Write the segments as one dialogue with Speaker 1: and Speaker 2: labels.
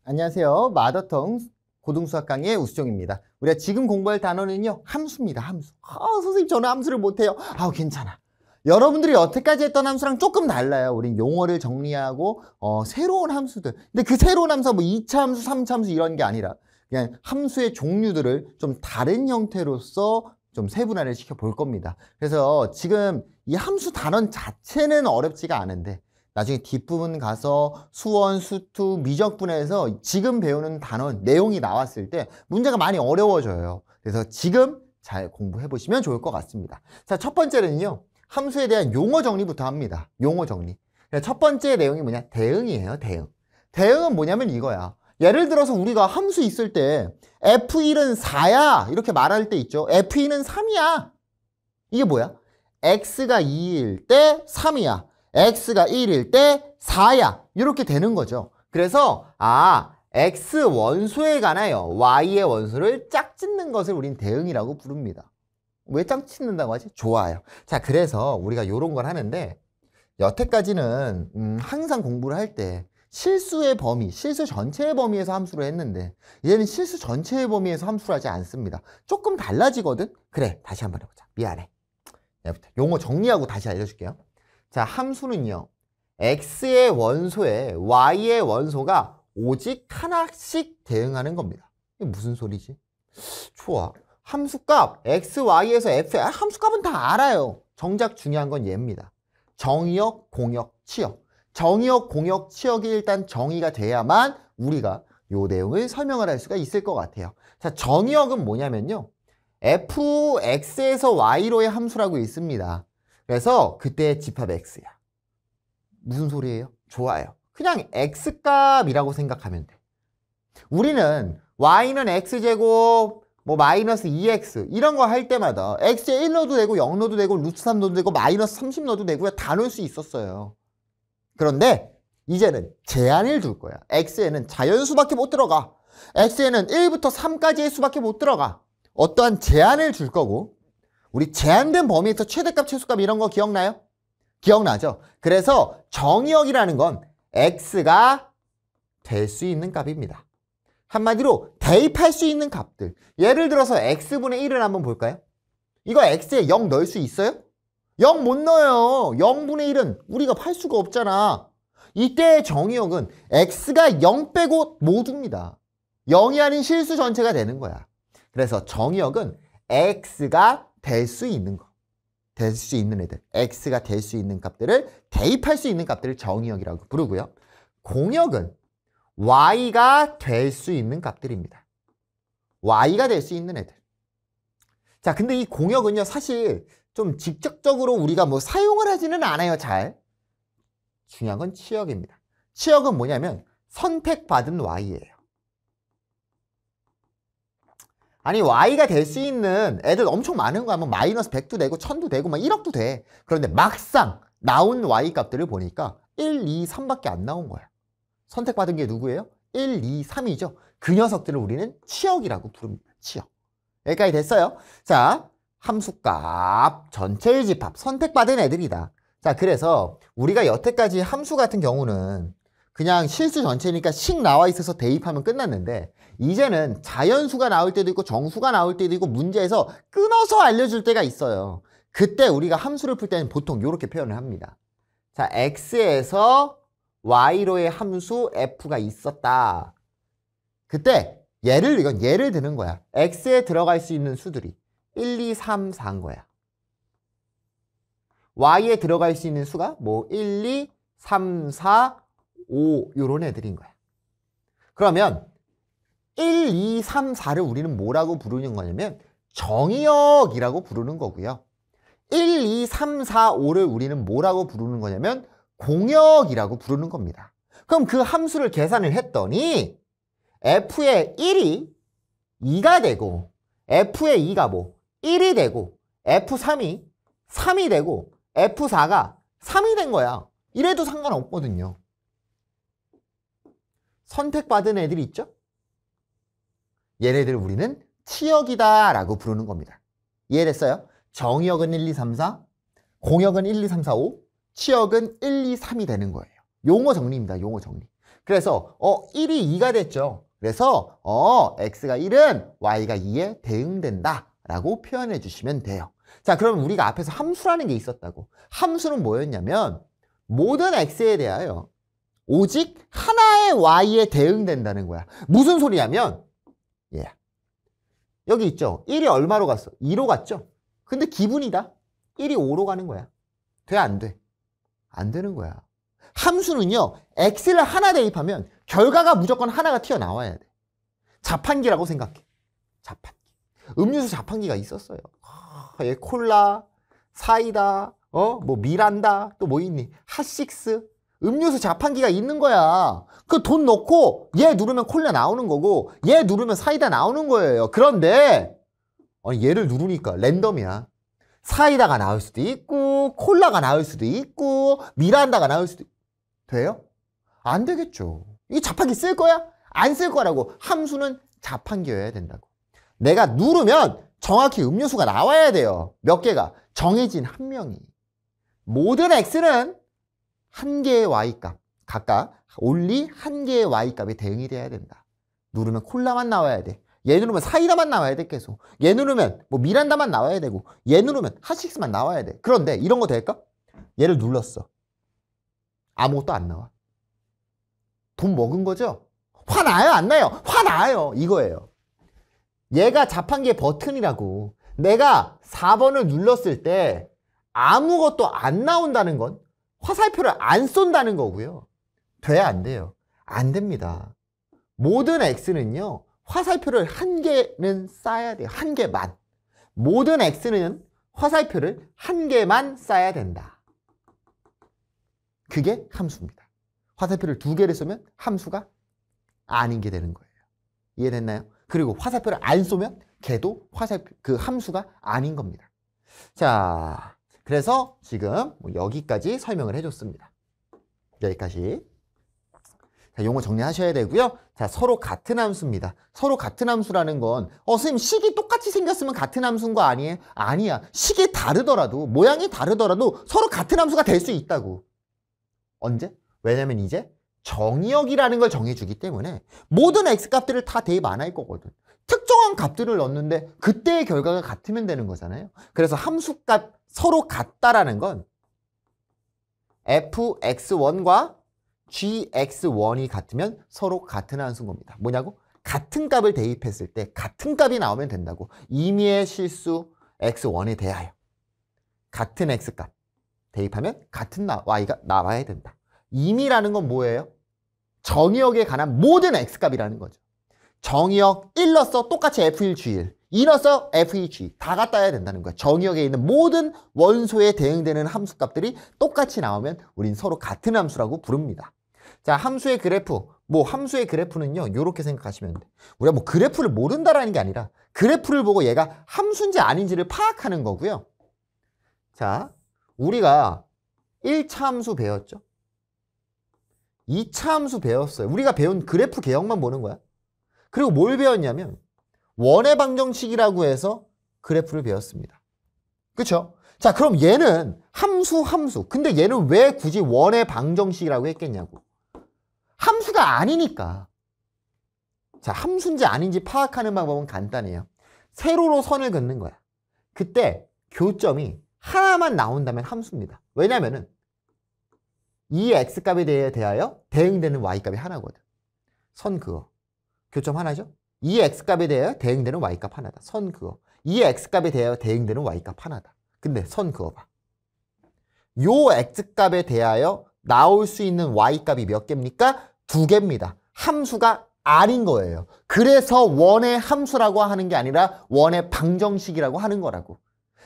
Speaker 1: 안녕하세요. 마더텅 고등수학 강의 우수정입니다. 우리가 지금 공부할 단어는요, 함수입니다. 함수. 선생님, 저는 함수를 못해요. 괜찮아. 여러분들이 여태까지 했던 함수랑 조금 달라요. 우린 용어를 정리하고 새로운 함수들. 근데 그 새로운 함수가 뭐 2차 함수, 3차 함수 이런 게 아니라 그냥 함수의 종류들을 좀 다른 형태로서 좀 세분화를 시켜볼 겁니다. 그래서 지금 이 함수 단원 자체는 어렵지가 않은데 나중에 뒷부분 가서 수원, 수투, 미적분해에서 지금 배우는 단어 내용이 나왔을 때 문제가 많이 어려워져요. 그래서 지금 잘 공부해 보시면 좋을 것 같습니다. 자, 첫 번째는요, 함수에 대한 용어 정리부터 합니다. 용어 정리. 첫 번째 내용이 뭐냐? 대응이에요. 대응. 대응은 뭐냐면 이거야. 예를 들어서 우리가 함수 있을 때 F1은 4야 이렇게 말할 때 있죠. F2는 3이야. 이게 뭐야? X가 2일 때 3이야. X가 1일 때 4야. 이렇게 되는 거죠. 그래서 X 원소에 관하여 Y의 원소를 짝짓는 것을 우린 대응이라고 부릅니다. 왜 짝짓는다고 하지? 좋아요. 자, 그래서 우리가 이런 걸 하는데 여태까지는 항상 공부를 할 때 실수의 범위, 실수 전체의 범위에서 함수를 했는데 이제는 실수 전체의 범위에서 함수를 하지 않습니다. 조금 달라지거든? 그래, 다시 한번 해보자. 미안해. 용어 정리하고 다시 알려줄게요. 자, 함수는요, X의 원소에 Y의 원소가 오직 하나씩 대응하는 겁니다. 이게 무슨 소리지? 좋아. 함수값 X, Y에서 F, 함수값은 다 알아요. 정작 중요한 건 얘입니다. 정의역, 공역, 치역. 정의역, 공역, 치역이 일단 정의가 돼야만 우리가 요 내용을 설명을 할 수가 있을 것 같아요. 자, 정의역은 뭐냐면요, fx에서 y로의 함수라고 있습니다. 그래서 그때 집합 x야. 무슨 소리예요? 좋아요. 그냥 x값이라고 생각하면 돼. 우리는 y는 x제곱 뭐 마이너스 2x 이런 거 할 때마다 x에 1 넣어도 되고 0 넣어도 되고 루트 3 넣어도 되고 마이너스 30 넣어도 되고요. 다 넣을 수 있었어요. 그런데 이제는 제한을 둘 거야. x에는 자연수밖에 못 들어가. x에는 1부터 3까지의 수밖에 못 들어가. 어떠한 제한을 줄 거고, 우리 제한된 범위에서 최대값, 최소값 이런 거 기억나요? 기억나죠? 그래서 정의역이라는 건 x가 될 수 있는 값입니다. 한마디로 대입할 수 있는 값들. 예를 들어서 x분의 1을 한번 볼까요? 이거 x에 0 넣을 수 있어요? 0 못 넣어요. 0분의 1은 우리가 팔 수가 없잖아. 이때의 정의역은 x가 0 빼고 모두입니다. 0이 아닌 실수 전체가 되는 거야. 그래서 정의역은 x가 될 수 있는 거, 될 수 있는 애들, x가 될 수 있는 값들을 대입할 수 있는 값들을 정의역이라고 부르고요. 공역은 y가 될 수 있는 값들입니다. y가 될 수 있는 애들. 자, 근데 이 공역은요, 사실 좀 직접적으로 우리가 뭐 사용을 하지는 않아요, 잘. 중요한 건 치역입니다. 치역은 뭐냐면 선택받은 y예요. 아니, y가 될 수 있는 애들 엄청 많은 거야. 뭐 마이너스 100도 되고 1000도 되고 막 1억도 돼. 그런데 막상 나온 y 값들을 보니까 1, 2, 3밖에 안 나온 거야. 선택받은 게 누구예요? 1, 2, 3이죠. 그 녀석들을 우리는 치역이라고 부릅니다. 치역. 여기까지 됐어요. 자, 함수값 전체의 집합, 선택받은 애들이다. 자, 그래서 우리가 여태까지 함수 같은 경우는 그냥 실수 전체니까 식 나와 있어서 대입하면 끝났는데 이제는 자연수가 나올 때도 있고 정수가 나올 때도 있고 문제에서 끊어서 알려줄 때가 있어요. 그때 우리가 함수를 풀 때는 보통 이렇게 표현을 합니다. 자, x에서 y로의 함수 f가 있었다. 그때 이건 예를 드는 거야. x에 들어갈 수 있는 수들이 1, 2, 3, 4인 거야. y에 들어갈 수 있는 수가 뭐 1, 2, 3, 4, 5 요런 애들인 거야. 그러면 1, 2, 3, 4를 우리는 뭐라고 부르는 거냐면 정의역이라고 부르는 거고요. 1, 2, 3, 4, 5를 우리는 뭐라고 부르는 거냐면 공역이라고 부르는 겁니다. 그럼 그 함수를 계산을 했더니 f의 1이 2가 되고 f의 2가 뭐 1이 되고 f3이 3이 되고 f4가 3이 된 거야. 이래도 상관없거든요. 선택받은 애들이 있죠? 얘네들 우리는 치역이다 라고 부르는 겁니다. 이해됐어요? 정의역은 1, 2, 3, 4, 공역은 1, 2, 3, 4, 5, 치역은 1, 2, 3이 되는 거예요. 용어 정리입니다. 용어 정리. 그래서 1이 2가 됐죠. 그래서 x가 1은 y가 2에 대응된다 라고 표현해 주시면 돼요. 자, 그럼 우리가 앞에서 함수라는 게 있었다고. 함수는 뭐였냐면 모든 x에 대하여 오직 하나의 y에 대응된다는 거야. 무슨 소리냐면 여기 있죠. 1이 얼마로 갔어? 2로 갔죠. 근데 기분이다. 1이 5로 가는 거야. 돼, 안 돼? 안 되는 거야. 함수는요, x를 하나 대입하면 결과가 무조건 하나가 튀어나와야 돼. 자판기라고 생각해. 자판기. 음료수 자판기가 있었어요. 콜라, 사이다, 뭐 미란다, 또 뭐 있니? 핫식스. 음료수 자판기가 있는 거야. 그 돈 넣고 얘 누르면 콜라 나오는 거고 얘 누르면 사이다 나오는 거예요. 그런데 얘를 누르니까 랜덤이야. 사이다가 나올 수도 있고 콜라가 나올 수도 있고 미란다가 나올 수도 돼요? 안 되겠죠. 이게 자판기 쓸 거야? 안 쓸 거라고. 함수는 자판기여야 된다고. 내가 누르면 정확히 음료수가 나와야 돼요. 몇 개가? 정해진 한 명이. 모든 x는 한 개의 y값, 각각 only 한 개의 y값이 대응이 돼야 된다. 누르면 콜라만 나와야 돼. 얘 누르면 사이다만 나와야 돼, 계속. 얘 누르면 뭐 미란다만 나와야 되고 얘 누르면 핫식스만 나와야 돼. 그런데 이런 거 될까? 얘를 눌렀어. 아무것도 안 나와. 돈 먹은 거죠? 화나요? 안 나요? 화나요. 이거예요. 얘가 자판기의 버튼이라고. 내가 4번을 눌렀을 때 아무것도 안 나온다는 건 화살표를 안 쏜다는 거고요. 돼야 안 돼요? 안 됩니다. 모든 x는요. 화살표를 한 개는 쏴야 돼요. 한 개만. 모든 x는 화살표를 한 개만 쏴야 된다. 그게 함수입니다. 화살표를 두 개를 쏘면 함수가 아닌 게 되는 거예요. 이해됐나요? 그리고 화살표를 안 쏘면 걔도 화살표, 그 함수가 아닌 겁니다. 자, 그래서 지금 여기까지 설명을 해줬습니다. 여기까지. 자, 용어 정리하셔야 되고요. 자, 서로 같은 함수입니다. 서로 같은 함수라는 건 선생님 식이 똑같이 생겼으면 같은 함수인 거 아니에요? 아니야. 식이 다르더라도 모양이 다르더라도 서로 같은 함수가 될 수 있다고. 언제? 왜냐면 이제 정의역이라는 걸 정해주기 때문에 모든 x값들을 다 대입 안 할 거거든. 특정한 값들을 넣었는데 그때의 결과가 같으면 되는 거잖아요. 그래서 함수값 서로 같다라는 건 fx1과 gx1이 같으면 서로 같은 함수인 겁니다. 뭐냐고? 같은 값을 대입했을 때 같은 값이 나오면 된다고. 임의의 실수 x1에 대하여 같은 x값 대입하면 같은 y가 나와야 된다. 임의라는 건 뭐예요? 정의역에 관한 모든 x값이라는 거죠. 정의역 1 넣었어. 똑같이 f1g1. 2 넣었어. f2g. 다 갖다 해야 된다는 거야. 정의역에 있는 모든 원소에 대응되는 함수값들이 똑같이 나오면 우린 서로 같은 함수라고 부릅니다. 자, 함수의 그래프. 함수의 그래프는요. 이렇게 생각하시면 돼. 우리가 그래프를 모른다라는 게 아니라 그래프를 보고 얘가 함수인지 아닌지를 파악하는 거고요. 자, 우리가 1차 함수 배웠죠? 2차 함수 배웠어요. 우리가 배운 그래프 개혁만 보는 거야. 그리고 뭘 배웠냐면 원의 방정식이라고 해서 그래프를 배웠습니다. 그렇죠? 자, 그럼 얘는 함수. 근데 얘는 왜 굳이 원의 방정식이라고 했겠냐고. 함수가 아니니까. 자, 함수인지 아닌지 파악하는 방법은 간단해요. 세로로 선을 긋는 거야. 그때 교점이 하나만 나온다면 함수입니다. 왜냐면은 이 x값에 대하여 대응되는 y값이 하나거든. 선 그어. 교점 하나죠? 이 x값에 대하여 대응되는 y값 하나다. 선 그어. 이 x값에 대하여 대응되는 y값 하나다. 근데 선 그어봐. 요 x값에 대하여 나올 수 있는 y값이 몇 개입니까? 2개입니다. 함수가 아닌 거예요. 그래서 원의 함수라고 하는 게 아니라 원의 방정식이라고 하는 거라고.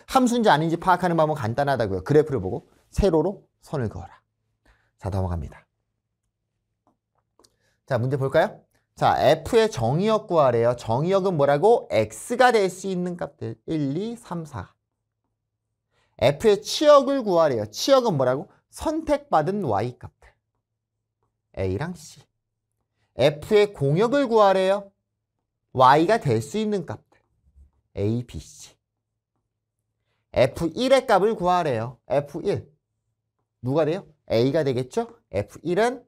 Speaker 1: 함수인지 아닌지 파악하는 방법은 간단하다고요. 그래프를 보고 세로로 선을 그어라. 자, 넘어갑니다. 자, 문제 볼까요? 자, f의 정의역 구하래요. 정의역은 뭐라고? x가 될 수 있는 값들 1, 2, 3, 4. f의 치역을 구하래요. 치역은 뭐라고? 선택받은 y값들 a랑 c. f의 공역을 구하래요. y가 될 수 있는 값들 a, b, c. f1의 값을 구하래요. f1 누가 돼요? a가 되겠죠? f1은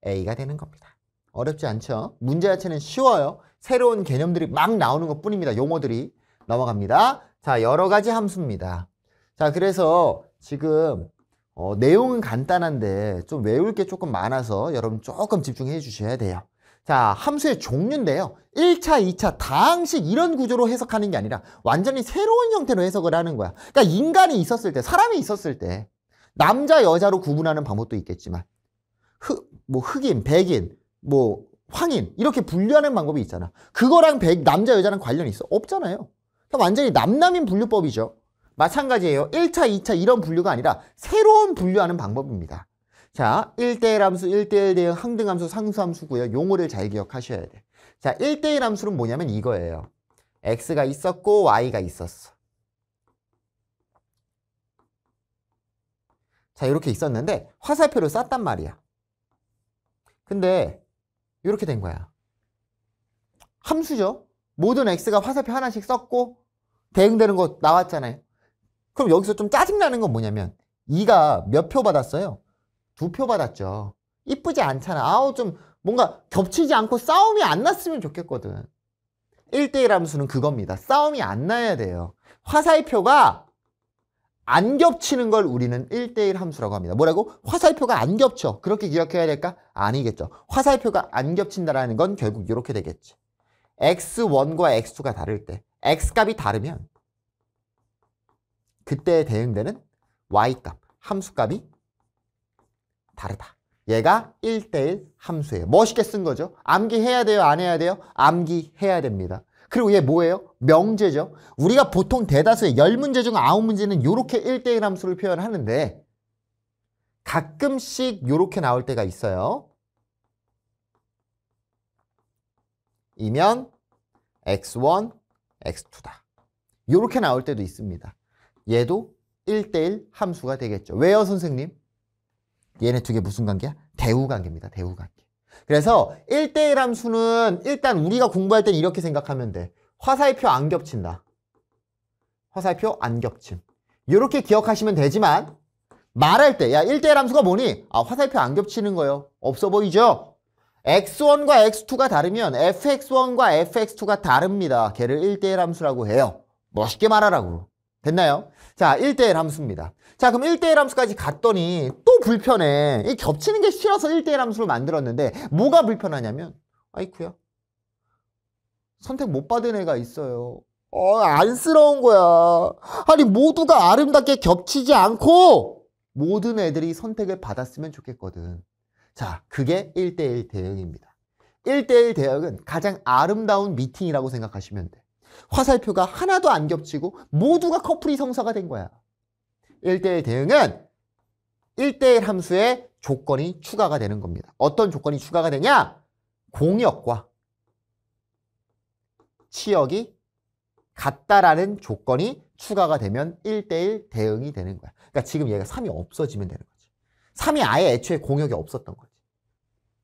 Speaker 1: A가 되는 겁니다. 어렵지 않죠? 문제 자체는 쉬워요. 새로운 개념들이 막 나오는 것 뿐입니다. 용어들이. 넘어갑니다. 자, 여러 가지 함수입니다. 자, 그래서 지금 내용은 간단한데 좀 외울 게 조금 많아서 여러분 조금 집중해 주셔야 돼요. 자, 함수의 종류인데요. 1차, 2차 다항식 이런 구조로 해석하는 게 아니라 완전히 새로운 형태로 해석을 하는 거야. 그러니까 인간이 있었을 때, 사람이 있었을 때 남자, 여자로 구분하는 방법도 있겠지만 흑인, 백인, 황인 이렇게 분류하는 방법이 있잖아. 그거랑 남자, 여자랑 관련이 있어? 없잖아요. 그러니까 완전히 남남인 분류법이죠. 마찬가지예요. 1차, 2차 이런 분류가 아니라 새로운 분류하는 방법입니다. 자, 1대1 함수, 1대1 대응, 항등함수, 상수함수고요. 용어를 잘 기억하셔야 돼. 자, 1대1 함수는 뭐냐면 이거예요. x가 있었고 y가 있었어. 자, 이렇게 있었는데 화살표를 쐈단 말이야. 근데 이렇게 된 거야. 함수죠. 모든 x가 화살표 하나씩 썼고 대응되는 거 나왔잖아요. 그럼 여기서 좀 짜증나는 건 뭐냐면 2가 몇 표 받았어요? 2표 받았죠. 이쁘지 않잖아. 아우 좀 뭔가 겹치지 않고 싸움이 안 났으면 좋겠거든. 1대1 함수는 그겁니다. 싸움이 안 나야 돼요. 화살표가 안 겹치는 걸 우리는 1대1 함수라고 합니다. 뭐라고? 화살표가 안 겹쳐. 그렇게 기억해야 될까? 아니겠죠. 화살표가 안 겹친다라는 건 결국 이렇게 되겠지. x1과 x2가 다를 때 x값이 다르면 그때 대응되는 y값, 함수값이 다르다. 얘가 1대1 함수예요. 멋있게 쓴 거죠. 암기해야 돼요? 안 해야 돼요? 암기해야 됩니다. 그리고 얘 뭐예요? 명제죠. 우리가 보통 대다수의 10문제 중 9문제는 이렇게 1대1 함수를 표현하는데 가끔씩 이렇게 나올 때가 있어요. 이면 x1, x2다. 이렇게 나올 때도 있습니다. 얘도 1대1 함수가 되겠죠. 왜요, 선생님? 얘네 두 개 무슨 관계야? 대우관계입니다. 대우관계. 그래서 1대1 함수는 일단 우리가 공부할 땐 이렇게 생각하면 돼. 화살표 안 겹친다. 화살표 안 겹침. 이렇게 기억하시면 되지만 말할 때 야 1대1 함수가 뭐니? 아 화살표 안 겹치는 거요. 없어 보이죠? x1과 x2가 다르면 fx1과 fx2가 다릅니다. 걔를 1대1 함수라고 해요. 멋있게 말하라고. 됐나요? 자, 1대1 함수입니다. 자, 그럼 1대1 함수까지 갔더니 또 불편해. 이 겹치는 게 싫어서 1대1 함수를 만들었는데 뭐가 불편하냐면 아이쿠야. 선택 못 받은 애가 있어요. 안쓰러운 거야. 아니 모두가 아름답게 겹치지 않고 모든 애들이 선택을 받았으면 좋겠거든. 자, 그게 1대1 대응입니다. 1대1 대응은 가장 아름다운 미팅이라고 생각하시면 돼. 화살표가 하나도 안 겹치고 모두가 커플이 성사가 된 거야. 1대1 대응은 1대1 함수에 조건이 추가가 되는 겁니다. 어떤 조건이 추가가 되냐? 공역과 치역이 같다라는 조건이 추가가 되면 1대1 대응이 되는 거야. 그러니까 지금 얘가 3이 없어지면 되는 거지. 3이 아예 애초에 공역이 없었던 거지.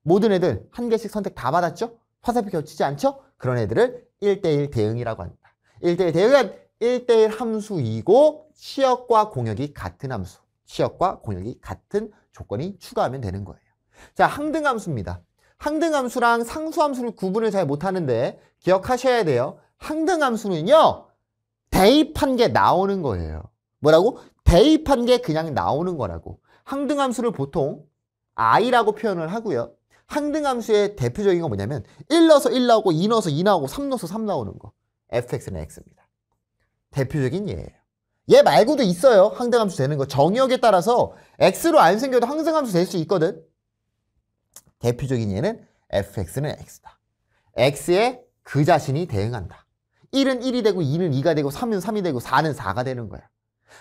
Speaker 1: 모든 애들 한 개씩 선택 다 받았죠? 화살표 겹치지 않죠? 그런 애들을 1대1 대응이라고 합니다. 1대1 대응은 1대1 함수이고 치역과 공역이 같은 함수. 치역과 공역이 같은 조건이 추가하면 되는 거예요. 자, 항등함수입니다. 항등함수랑 상수함수를 구분을 잘 못하는데 기억하셔야 돼요. 항등함수는요. 대입한 게 나오는 거예요. 뭐라고? 대입한 게 그냥 나오는 거라고. 항등함수를 보통 i라고 표현을 하고요. 항등함수의 대표적인 건 뭐냐면 1 넣어서 1 나오고 2 넣어서 2 나오고 3 넣어서 3 나오는 거. fx는 x입니다. 대표적인 예예요. 얘 말고도 있어요. 항등함수 되는 거. 정의역에 따라서 x로 안 생겨도 항등함수 될 수 있거든. 대표적인 예는 fx는 x다. x에 그 자신이 대응한다. 1은 1이 되고 2는 2가 되고 3은 3이 되고 4는 4가 되는 거야.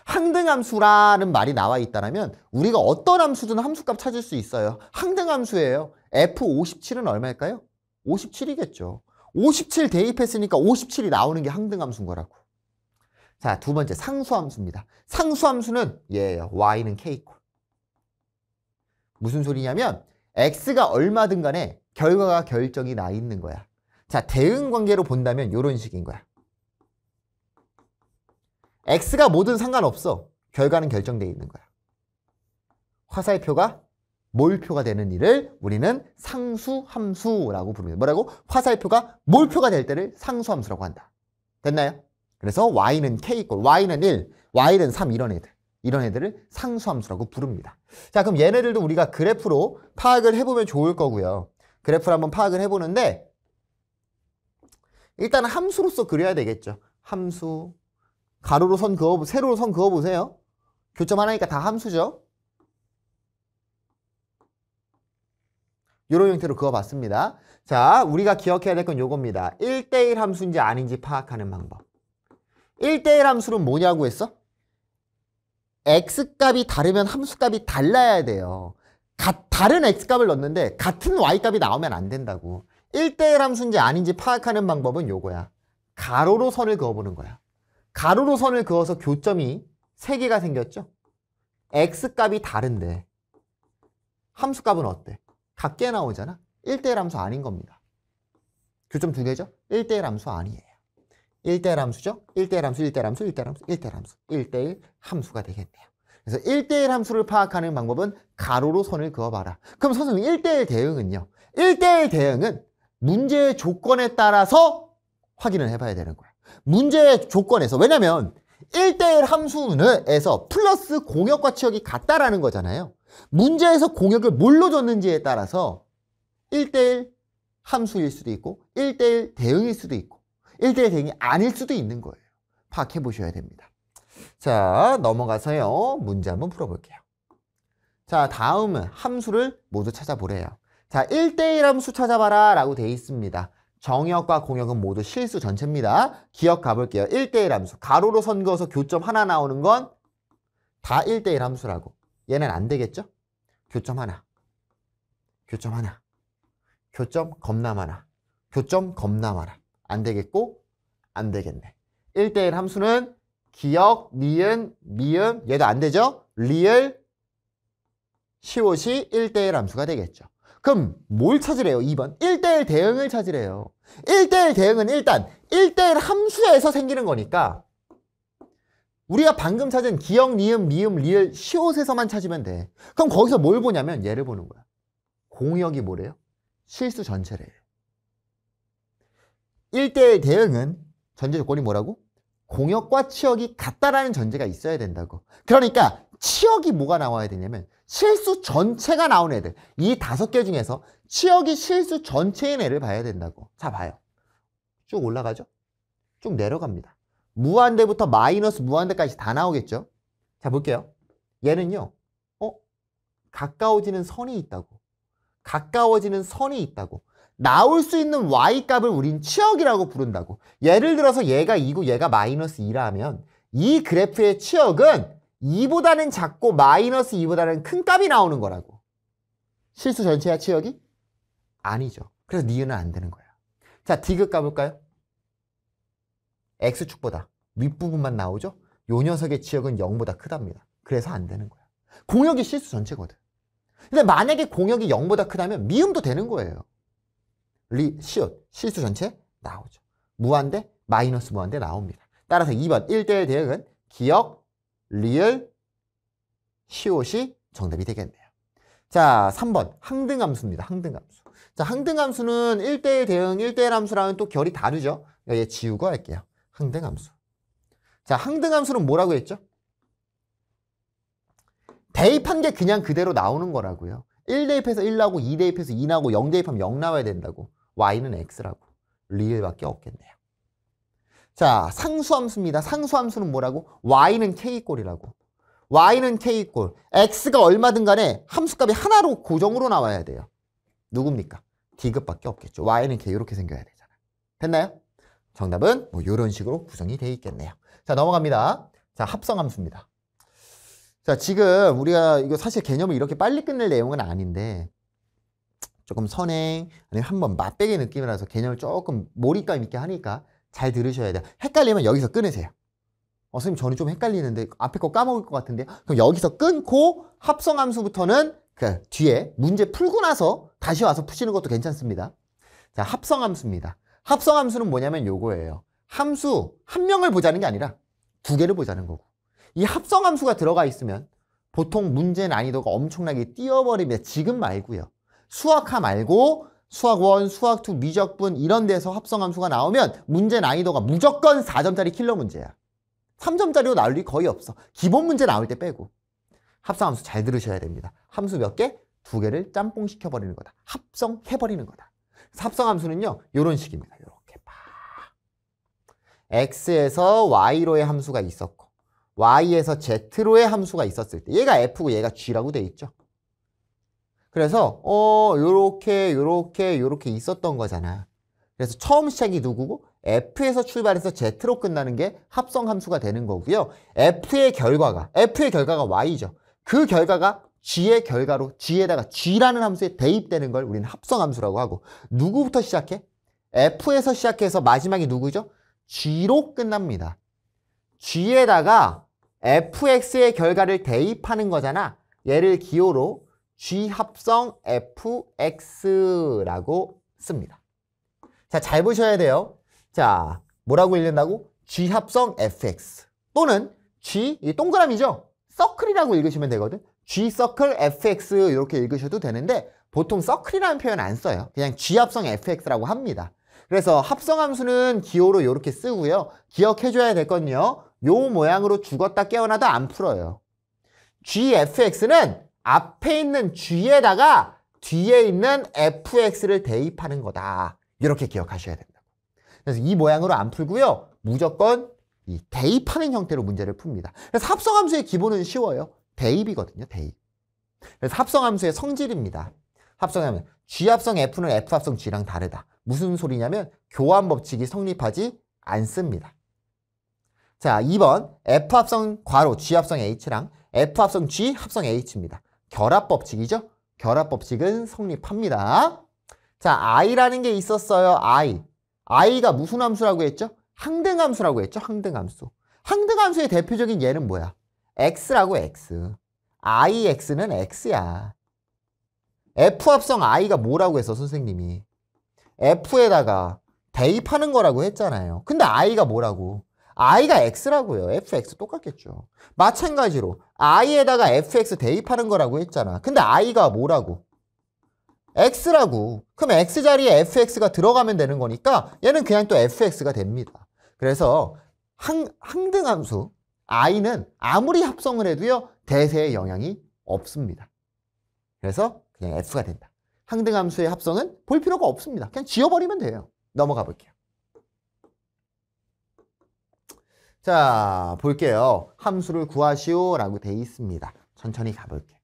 Speaker 1: 항등함수라는 말이 나와 있다면 우리가 어떤 함수든 함수값 찾을 수 있어요. 항등함수예요. F57은 얼마일까요? 57이겠죠. 57 대입했으니까 57이 나오는 게 항등함수인 거라고. 자, 두 번째 상수함수입니다. 상수함수는 얘예요. y는 k꼴. 무슨 소리냐면 x가 얼마든 간에 결과가 결정이 나 있는 거야. 자, 대응 관계로 본다면 이런 식인 거야. x가 뭐든 상관없어. 결과는 결정돼 있는 거야. 화살표가 몰표가 되는 일을 우리는 상수함수라고 부릅니다. 뭐라고? 화살표가 몰표가 될 때를 상수함수라고 한다. 됐나요? 그래서 y는 k 이꼴, y는 1, y는 3 이런 애들을 상수함수라고 부릅니다. 자, 그럼 얘네들도 우리가 그래프로 파악을 해보면 좋을 거고요. 그래프를 한번 파악을 해보는데 일단 함수로서 그려야 되겠죠. 함수, 가로로 선 그어, 세로로 선 그어보세요. 교점 하나니까 다 함수죠. 이런 형태로 그어봤습니다. 자, 우리가 기억해야 될 건 요겁니다. 1대1 함수인지 아닌지 파악하는 방법. 1대1 함수는 뭐냐고 했어? x값이 다르면 함수값이 달라야 돼요. 다른 x값을 넣었는데 같은 y값이 나오면 안 된다고. 1대1 함수인지 아닌지 파악하는 방법은 요거야. 가로로 선을 그어보는 거야. 가로로 선을 그어서 교점이 3개가 생겼죠? x값이 다른데 함수값은 어때? 같게 나오잖아. 1대1 함수 아닌 겁니다. 교점 2개죠? 1대1 함수 아니에요. 1대1 함수죠? 1대1 함수, 1대1 함수, 1대1 함수, 1대1 함수. 1대1 함수가 되겠네요. 그래서 1대1 함수를 파악하는 방법은 가로로 선을 그어봐라. 그럼 선생님 1대1 대응은요? 1대1 대응은 문제의 조건에 따라서 확인을 해봐야 되는 거야. 문제의 조건에서. 왜냐면 1대1 함수에서 플러스 공역과 치역이 같다라는 거잖아요. 문제에서 공역을 뭘로 줬는지에 따라서 1대1 함수일 수도 있고 1대1 대응일 수도 있고 1대1 대응이 아닐 수도 있는 거예요. 파악해 보셔야 됩니다. 자, 넘어가서요. 문제 한번 풀어볼게요. 자, 다음은 함수를 모두 찾아보래요. 자, 1대1 함수 찾아봐라 라고 돼 있습니다. 정역과 공역은 모두 실수 전체입니다. 기억 가볼게요. 1대1 함수. 가로로 선 그어서 교점 하나 나오는 건 다 1대1 함수라고. 얘는 안 되겠죠? 교점 하나. 교점 하나. 교점 겁나 많아. 교점 겁나 많아. 안 되겠고 안 되겠네. 1대1 함수는 기역, 니은, 미음 얘도 안 되죠? 리을, 시옷이 1대1 함수가 되겠죠. 그럼 뭘 찾으래요? 2번. 1대1 대응을 찾으래요. 1대1 대응은 일단 1대1 함수에서 생기는 거니까 우리가 방금 찾은 기역, 니은, 미음, 리을, 시옷에서만 찾으면 돼. 그럼 거기서 뭘 보냐면 얘를 보는 거야. 공역이 뭐래요? 실수 전체래요. 1대1 대응은 전제 조건이 뭐라고? 공역과 치역이 같다라는 전제가 있어야 된다고. 그러니까 치역이 뭐가 나와야 되냐면 실수 전체가 나온 애들. 이 5개 중에서 치역이 실수 전체인 애를 봐야 된다고. 자, 봐요. 쭉 올라가죠? 쭉 내려갑니다. 무한대부터 마이너스 무한대까지 다 나오겠죠? 자, 볼게요. 얘는요. 가까워지는 선이 있다고. 가까워지는 선이 있다고. 나올 수 있는 y값을 우린 치역이라고 부른다고. 예를 들어서 얘가 2고 얘가 마이너스 2라면 이 그래프의 치역은 2보다는 작고 마이너스 2보다는 큰 값이 나오는 거라고. 실수 전체야 치역이? 아니죠. 그래서 니은은 안 되는 거야. 자, 디귿 까볼까요? x축보다 윗부분만 나오죠? 요 녀석의 치역은 0보다 크답니다. 그래서 안 되는 거야. 공역이 실수 전체거든. 근데 만약에 공역이 0보다 크다면 미음도 되는 거예요. 시옷, 실수 전체 나오죠. 무한대, 마이너스 무한대 나옵니다. 따라서 2번 1대1 대응은 기역, 리을, 시옷이 정답이 되겠네요. 자, 3번 항등함수입니다. 항등함수. 자, 항등함수는 1대1 대응, 1대1 함수랑은 또 결이 다르죠. 얘 지우고 할게요. 항등함수. 자, 항등함수는 뭐라고 했죠? 대입한 게 그냥 그대로 나오는 거라고요. 1 대입해서 1 나오고 2 대입해서 2 나오고 0 대입하면 0 나와야 된다고. y는 x라고. 리을밖에 없겠네요. 자, 상수함수입니다. 상수함수는 뭐라고? y는 k꼴이라고. y는 k꼴. x가 얼마든 간에 함수값이 하나로 고정으로 나와야 돼요. 누굽니까? 디귿밖에 없겠죠. y는 k 이렇게 생겨야 되잖아요. 됐나요? 정답은 뭐 이런 식으로 구성이 되어 있겠네요. 자, 넘어갑니다. 자, 합성함수입니다. 자, 지금 우리가 이거 사실 개념을 이렇게 빨리 끝낼 내용은 아닌데 조금 선행 아니면 한번 맛배기 느낌이라서 개념을 조금 몰입감 있게 하니까 잘 들으셔야 돼요. 헷갈리면 여기서 끊으세요. 선생님 저는 좀 헷갈리는데 앞에 거 까먹을 것 같은데 그럼 여기서 끊고 합성함수부터는 그 뒤에 문제 풀고 나서 다시 와서 푸시는 것도 괜찮습니다. 자, 합성함수입니다. 합성함수는 뭐냐면 요거예요. 함수 한 명을 보자는 게 아니라 2개를 보자는 거고 이 합성함수가 들어가 있으면 보통 문제 난이도가 엄청나게 뛰어버립니다. 지금 말고요. 수학하 말고 수학 1, 수학 2, 미적분 이런 데서 합성함수가 나오면 문제 난이도가 무조건 4점짜리 킬러 문제야. 3점짜리로 나올 일이 거의 없어. 기본 문제 나올 때 빼고. 합성함수 잘 들으셔야 됩니다. 함수 몇 개? 2개를 짬뽕 시켜버리는 거다. 합성해버리는 거다. 합성함수는요. 이런 식입니다. 이렇게 팍. x에서 y로의 함수가 있었고 y에서 z로의 함수가 있었을 때 얘가 f고 얘가 g라고 돼 있죠. 그래서 요렇게 있었던 거잖아. 그래서 처음 시작이 누구고? f에서 출발해서 z로 끝나는 게 합성함수가 되는 거고요. f의 결과가 y죠. 그 결과가 g의 결과로 g에다가 g라는 함수에 대입되는 걸 우리는 합성함수라고 하고 누구부터 시작해? f에서 시작해서 마지막이 누구죠? g로 끝납니다. g에다가 fx의 결과를 대입하는 거잖아. 얘를 기호로 g 합성 fx라고 씁니다. 자, 잘 보셔야 돼요. 자, 뭐라고 읽는다고? g 합성 fx 또는 g, 이 동그라미죠? 서클이라고 읽으시면 되거든. g 서클 fx 이렇게 읽으셔도 되는데 보통 서클이라는 표현 안 써요. 그냥 g 합성 fx라고 합니다. 그래서 합성함수는 기호로 이렇게 쓰고요. 기억해줘야 될 건요. 요 모양으로 죽었다 깨어나다 안 풀어요. gfx는 앞에 있는 g에다가 뒤에 있는 fx를 대입하는 거다. 이렇게 기억하셔야 된다고. 그래서 이 모양으로 안 풀고요. 무조건 이 대입하는 형태로 문제를 풉니다. 그래서 합성함수의 기본은 쉬워요. 대입이거든요. 대입. 그래서 합성함수의 성질입니다. 합성하면 g 합성 f는 f 합성 g랑 다르다. 무슨 소리냐면 교환 법칙이 성립하지 않습니다. 자, 2번 f 합성 괄호 g 합성 h랑 f 합성 g 합성 h입니다. 결합 법칙이죠. 결합 법칙은 성립합니다. 자, i라는 게 있었어요. i가 무슨 함수라고 했죠? 항등함수라고 했죠. 항등함수. 항등함수의 대표적인 예는 뭐야? x라고 x. ix는 x야. f 합성 i가 뭐라고 했어, 선생님이? f에다가 대입하는 거라고 했잖아요. 근데 i가 뭐라고? i가 x라고요. fx 똑같겠죠. 마찬가지로 i에다가 fx 대입하는 거라고 했잖아. 근데 i가 뭐라고? x라고. 그럼 x 자리에 fx가 들어가면 되는 거니까 얘는 그냥 또 fx가 됩니다. 그래서 항등함수 i는 아무리 합성을 해도요. 대세에 영향이 없습니다. 그래서 그냥 f가 된다. 항등함수의 합성은 볼 필요가 없습니다. 그냥 지워버리면 돼요. 넘어가 볼게요. 자, 볼게요. 함수를 구하시오 라고 돼 있습니다. 천천히 가볼게요.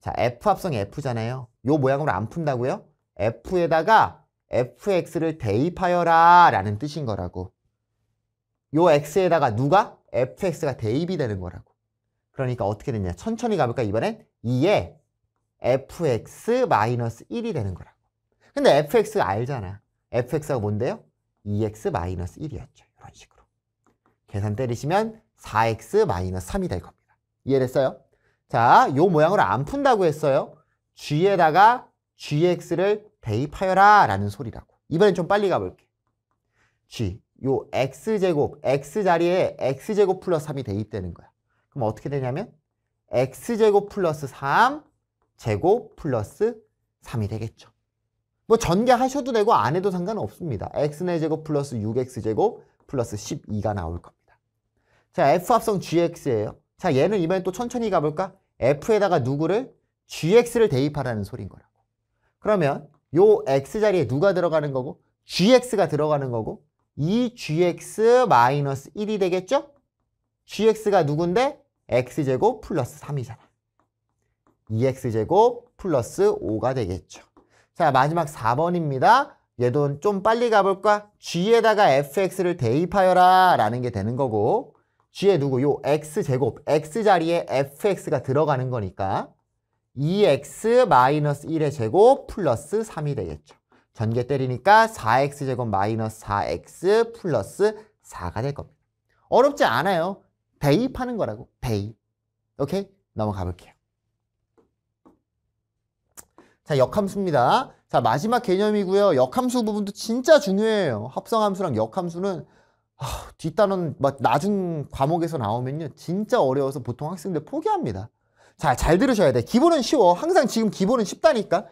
Speaker 1: 자, f 합성 f잖아요. 요 모양으로 안 푼다고요? f에다가 fx를 대입하여라 라는 뜻인 거라고. 요 x에다가 누가? fx가 대입이 되는 거라고. 그러니까 어떻게 되냐. 천천히 가볼까 이번엔 2에 fx-1이 되는 거라고. 근데 fx 알잖아. fx가 뭔데요? 2x-1이었죠. 이런 식으로. 계산 때리시면 4x-3이 될 겁니다. 이해됐어요? 자, 요 모양으로 안 푼다고 했어요. g에다가 gx를 대입하여라 라는 소리라고. 이번엔 좀 빨리 가볼게. g, 요 x제곱, x 자리에 x제곱 플러스 3이 대입되는 거야. 그럼 어떻게 되냐면 x제곱 플러스 3 제곱 플러스 3이 되겠죠. 뭐 전개하셔도 되고 안 해도 상관없습니다. x의 제곱 플러스 6x제곱 플러스 12가 나올 겁니다. 자, f 합성 gx예요. 자, 얘는 이번엔 또 천천히 가볼까? f에다가 누구를? gx를 대입하라는 소린 거라고. 그러면 요 x 자리에 누가 들어가는 거고? gx가 들어가는 거고 이 gx-1이 되겠죠? gx가 누군데? x제곱 플러스 3이잖아. 2x제곱 플러스 5가 되겠죠. 자, 마지막 4번입니다. 얘도 좀 빨리 가볼까? g에다가 fx를 대입하여라 라는 게 되는 거고 g에 누구? 요 x제곱, x 자리에 fx가 들어가는 거니까 2x-1의 제곱 플러스 3이 되겠죠. 전개 때리니까 4x제곱 마이너스 4x 플러스 4가 될 겁니다. 어렵지 않아요. 대입하는 거라고. 대입. 오케이? 넘어가 볼게요. 자, 역함수입니다. 자, 마지막 개념이고요. 역함수 부분도 진짜 중요해요. 합성함수랑 역함수는 뒷단원 나중 과목에서 나오면요. 진짜 어려워서 보통 학생들 포기합니다. 자, 잘 들으셔야 돼. 기본은 쉬워. 항상 지금 기본은 쉽다니까.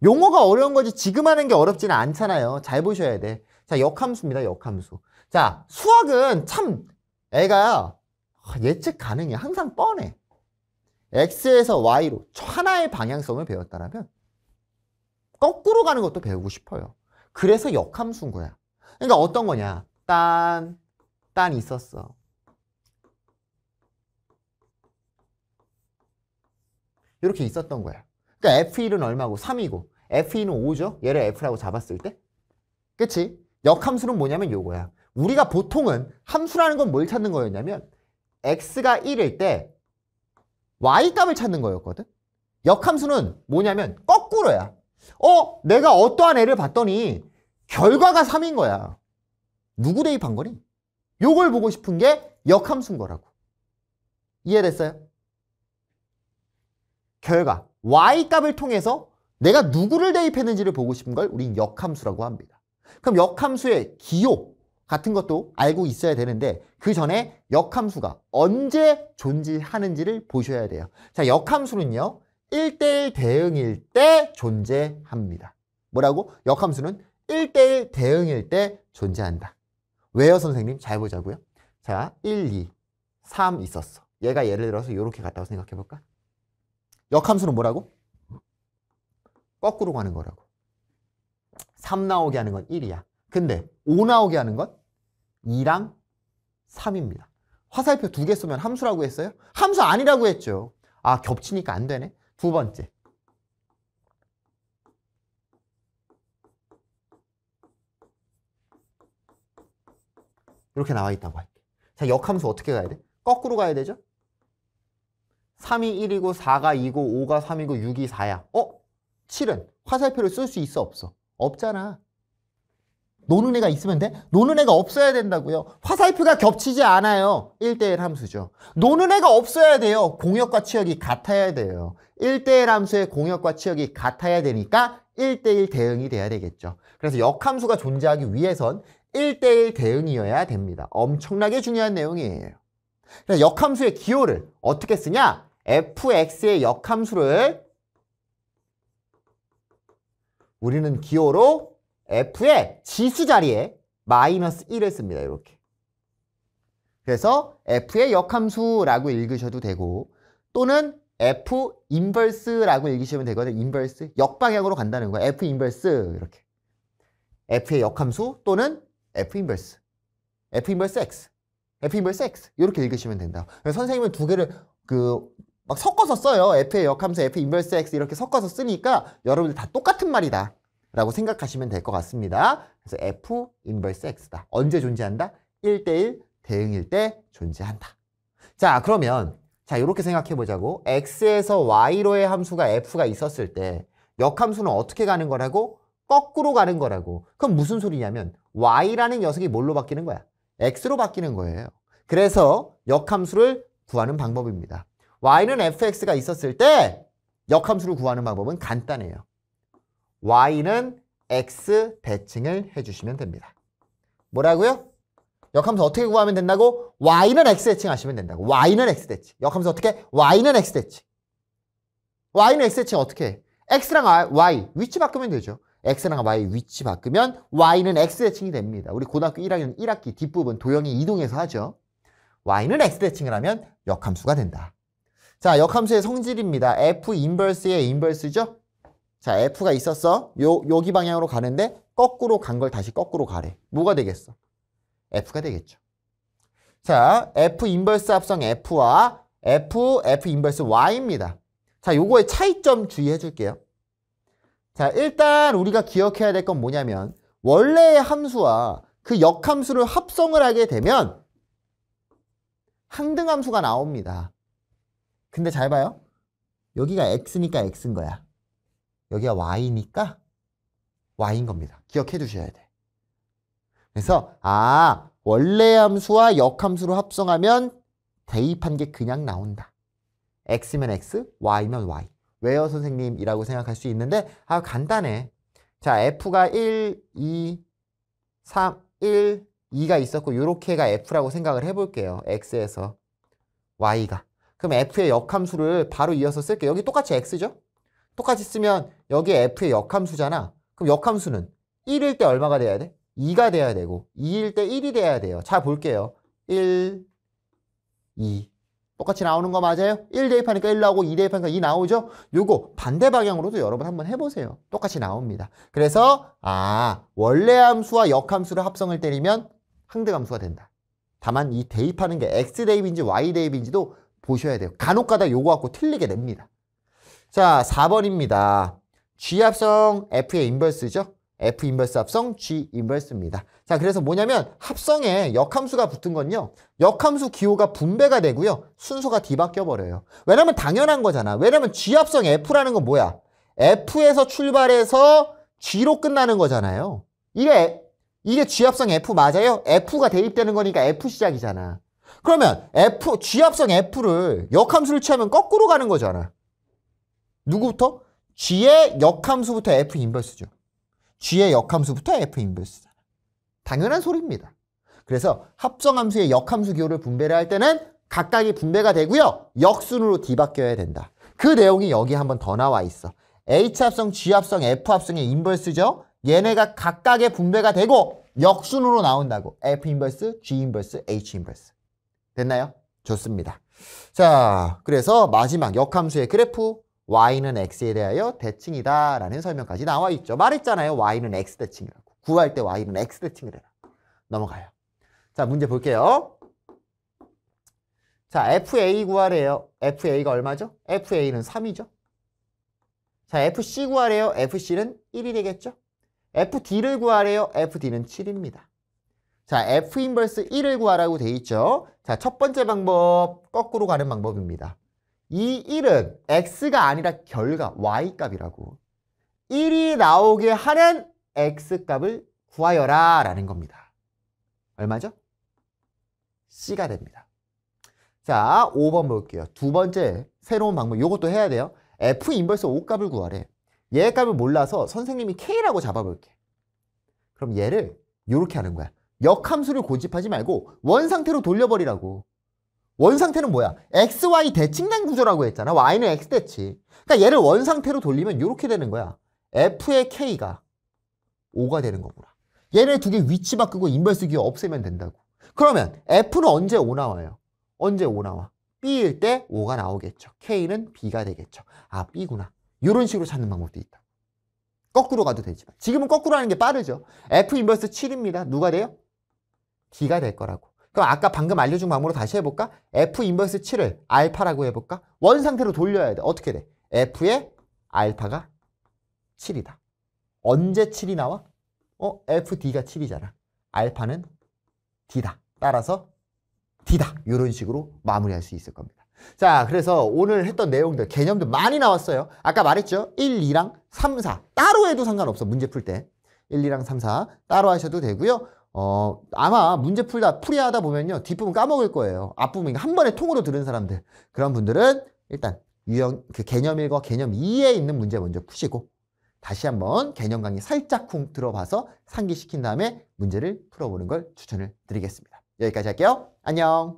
Speaker 1: 용어가 어려운 거지 지금 하는 게 어렵지는 않잖아요. 잘 보셔야 돼. 자, 역함수입니다. 역함수. 자, 수학은 참 애가 예측 가능해. 항상 뻔해. X에서 Y로 하나의 방향성을 배웠다라면 거꾸로 가는 것도 배우고 싶어요. 그래서 역함수인 거야. 그러니까 어떤 거냐. 딴 있었어. 이렇게 있었던 거야. 그러니까 F1은 얼마고? 3이고 F2는 5죠? 얘를 F라고 잡았을 때. 그치? 역함수는 뭐냐면 요거야. 우리가 보통은 함수라는 건 뭘 찾는 거였냐면 X가 1일 때 Y값을 찾는 거였거든. 역함수는 뭐냐면 거꾸로야. 내가 어떠한 애를 봤더니 결과가 3인 거야. 누구 대입한 거니? 요걸 보고 싶은 게 역함수인 거라고. 이해됐어요? 결과 Y값을 통해서 내가 누구를 대입했는지를 보고 싶은 걸 우린 역함수라고 합니다. 그럼 역함수의 기호 같은 것도 알고 있어야 되는데 그 전에 역함수가 언제 존재하는지를 보셔야 돼요. 자, 역함수는요. 1대1 대응일 때 존재합니다. 뭐라고? 역함수는 1대1 대응일 때 존재한다. 왜요, 선생님? 잘 보자고요. 자, 1, 2, 3 있었어. 얘가 예를 들어서 이렇게 갔다고 생각해 볼까? 역함수는 뭐라고? 거꾸로 가는 거라고. 3 나오게 하는 건 1이야. 근데 5 나오게 하는 건 2랑 3입니다. 화살표 2개 쏘면 함수라고 했어요? 함수 아니라고 했죠. 아, 겹치니까 안 되네. 두 번째. 이렇게 나와 있다고 할게. 자, 역함수 어떻게 가야 돼? 거꾸로 가야 되죠? 3이 1이고 4가 2고 5가 3이고 6이 4야. 7은 화살표를 쓸 수 있어 없어? 없잖아. 노는 애가 있으면 돼? 노는 애가 없어야 된다고요. 화살표가 겹치지 않아요. 1대1 함수죠. 노는 애가 없어야 돼요. 공역과 치역이 같아야 돼요. 1대1 함수의 공역과 치역이 같아야 되니까 1대1 대응이 돼야 되겠죠. 그래서 역함수가 존재하기 위해선 1대1 대응이어야 됩니다. 엄청나게 중요한 내용이에요. 그래서 역함수의 기호를 어떻게 쓰냐? fx의 역함수를 우리는 기호로 f의 지수 자리에 마이너스 1을 씁니다. 이렇게. 그래서 f의 역함수라고 읽으셔도 되고 또는 f 인버스라고 읽으시면 되거든요. 인버스. 역방향으로 간다는 거예요. f 인버스 이렇게. f의 역함수 또는 f 인버스. f 인버스 x. f 인버스 x. 이렇게 읽으시면 된다. 선생님은 두 개를 막 섞어서 써요. f의 역함수, f 인버스 x 이렇게 섞어서 쓰니까 여러분들 다 똑같은 말이다 라고 생각하시면 될 것 같습니다. 그래서 f 인버스 x다. 언제 존재한다? 1대1 대응일 때 존재한다. 자, 그러면 이렇게 생각해 보자고. x에서 y로의 함수가 f가 있었을 때 역함수는 어떻게 가는 거라고? 거꾸로 가는 거라고. 그럼 무슨 소리냐면 y라는 녀석이 뭘로 바뀌는 거야? x로 바뀌는 거예요. 그래서 역함수를 구하는 방법입니다. y는 fx가 있었을 때 역함수를 구하는 방법은 간단해요. y는 x 대칭을 해주시면 됩니다. 뭐라고요? 역함수 어떻게 구하면 된다고? y는 x 대칭 하시면 된다고. y는 x 대칭. 역함수 어떻게? y는 x 대칭. y는 x 대칭 어떻게 해? x랑 y 위치 바꾸면 되죠. x랑 y 위치 바꾸면 y는 x 대칭이 됩니다. 우리 고등학교 1학년 1학기 뒷부분 도형이 이동해서 하죠. y는 x 대칭을 하면 역함수가 된다. 자, 역함수의 성질입니다. f 인버스의 인버스죠? 자, f가 있었어. 여기 방향으로 가는데 거꾸로 간 걸 다시 거꾸로 가래. 뭐가 되겠어? f가 되겠죠. 자, f 인버스 합성 f와 f 인버스 y입니다. 자, 요거의 차이점 주의해 줄게요. 자, 일단 우리가 기억해야 될 건 뭐냐면 원래의 함수와 그 역함수를 합성을 하게 되면 항등함수가 나옵니다. 근데 잘 봐요. 여기가 x니까 x인 거야. 여기가 y니까 y인 겁니다. 기억해 두셔야 돼. 그래서 원래 함수와 역함수로 합성하면 대입한 게 그냥 나온다. x면 x, y면 y. 왜요, 선생님? 이라고 생각할 수 있는데 간단해. 자, f가 1, 2, 3, 1, 2가 있었고 요렇게가 f라고 생각을 해볼게요. x에서 y가. 그럼 f의 역함수를 바로 이어서 쓸게요. 여기 똑같이 x죠? 똑같이 쓰면 여기 f의 역함수잖아. 그럼 역함수는 1일 때 얼마가 돼야 돼? 2가 돼야 되고 2일 때 1이 돼야 돼요. 자, 볼게요. 1, 2. 똑같이 나오는 거 맞아요? 1 대입하니까 1 나오고 2 대입하니까 2 나오죠? 요거 반대 방향으로도 여러분 한번 해보세요. 똑같이 나옵니다. 그래서 원래 함수와 역함수를 합성을 때리면 항등함수가 된다. 다만 이 대입하는 게 x 대입인지 y 대입인지도 보셔야 돼요. 간혹가다 요거 갖고 틀리게 됩니다. 자, 4번입니다. G 합성 F의 인버스죠? F 인버스 합성 G 인버스입니다. 자, 그래서 뭐냐면 합성에 역함수가 붙은 건요. 역함수 기호가 분배가 되고요. 순서가 뒤바뀌어 버려요. 왜냐면 당연한 거잖아. 왜냐면 G 합성 F라는 건 뭐야? F에서 출발해서 G로 끝나는 거잖아요. 이게 G 합성 F 맞아요? F가 대입되는 거니까 F 시작이잖아. 그러면 G 합성 F를 역함수를 취하면 거꾸로 가는 거잖아. 누구부터? G의 역함수부터 F 인버스죠. G의 역함수부터 F 인버스잖아. 당연한 소리입니다. 그래서 합성함수의 역함수 기호를 분배를 할 때는 각각이 분배가 되고요. 역순으로 뒤바뀌어야 된다. 그 내용이 여기 한번 더 나와 있어. H 합성, G 합성, F 합성의 인버스죠. 얘네가 각각의 분배가 되고 역순으로 나온다고. F 인버스, G 인버스, H 인버스. 됐나요? 좋습니다. 자, 그래서 마지막 역함수의 그래프 y는 x에 대하여 대칭이다 라는 설명까지 나와 있죠. 말했잖아요. y는 x 대칭이라고. 구할 때 y는 x 대칭을 해라. 넘어가요. 자, 문제 볼게요. 자, FA 구하래요. FA가 얼마죠? FA는 3이죠. 자, FC 구하래요. FC는 1이 되겠죠. FD를 구하래요. FD는 7입니다. 자, F 인버스 1을 구하라고 돼 있죠. 자, 첫 번째 방법, 거꾸로 가는 방법입니다. 이 1은 x가 아니라 결과 y 값이라고. 1이 나오게 하는 x 값을 구하여라 라는 겁니다. 얼마죠? c가 됩니다. 자, 5번 볼게요. 두 번째 새로운 방법. 이것도 해야 돼요. f 인버스 5 값을 구하래. 얘 값을 몰라서 선생님이 k라고 잡아볼게. 그럼 얘를 이렇게 하는 거야. 역함수를 고집하지 말고 원상태로 돌려버리라고. 원상태는 뭐야? XY 대칭된 구조라고 했잖아. Y는 X 대칭. 그러니까 얘를 원상태로 돌리면 이렇게 되는 거야. F의 K가 5가 되는 거구나. 얘네 두 개 위치 바꾸고 인버스 기호 없애면 된다고. 그러면 F는 언제 5 나와요? 언제 5 나와? B일 때 5가 나오겠죠. K는 B가 되겠죠. 아, B구나. 이런 식으로 찾는 방법도 있다. 거꾸로 가도 되지만. 지금은 거꾸로 하는 게 빠르죠. F 인버스 7입니다. 누가 돼요? D가 될 거라고. 그럼 아까 방금 알려준 방법으로 다시 해볼까? F 인버스 7을 알파라고 해볼까? 원상태로 돌려야 돼. 어떻게 돼? F의 알파가 7이다. 언제 7이 나와? FD가 7이잖아. 알파는 D다. 따라서 D다. 이런 식으로 마무리할 수 있을 겁니다. 자, 그래서 오늘 했던 내용들, 개념들 많이 나왔어요. 아까 말했죠? 1, 2랑 3, 4. 따로 해도 상관없어. 문제 풀 때. 1, 2랑 3, 4 따로 하셔도 되고요. 아마 문제 풀이하다 보면요. 뒷부분 까먹을 거예요. 앞부분 한 번에 통으로 들은 사람들. 그런 분들은 일단 개념 1과 개념 2에 있는 문제 먼저 푸시고 다시 한번 개념 강의 살짝 쿵 들어봐서 상기시킨 다음에 문제를 풀어보는 걸 추천을 드리겠습니다. 여기까지 할게요. 안녕.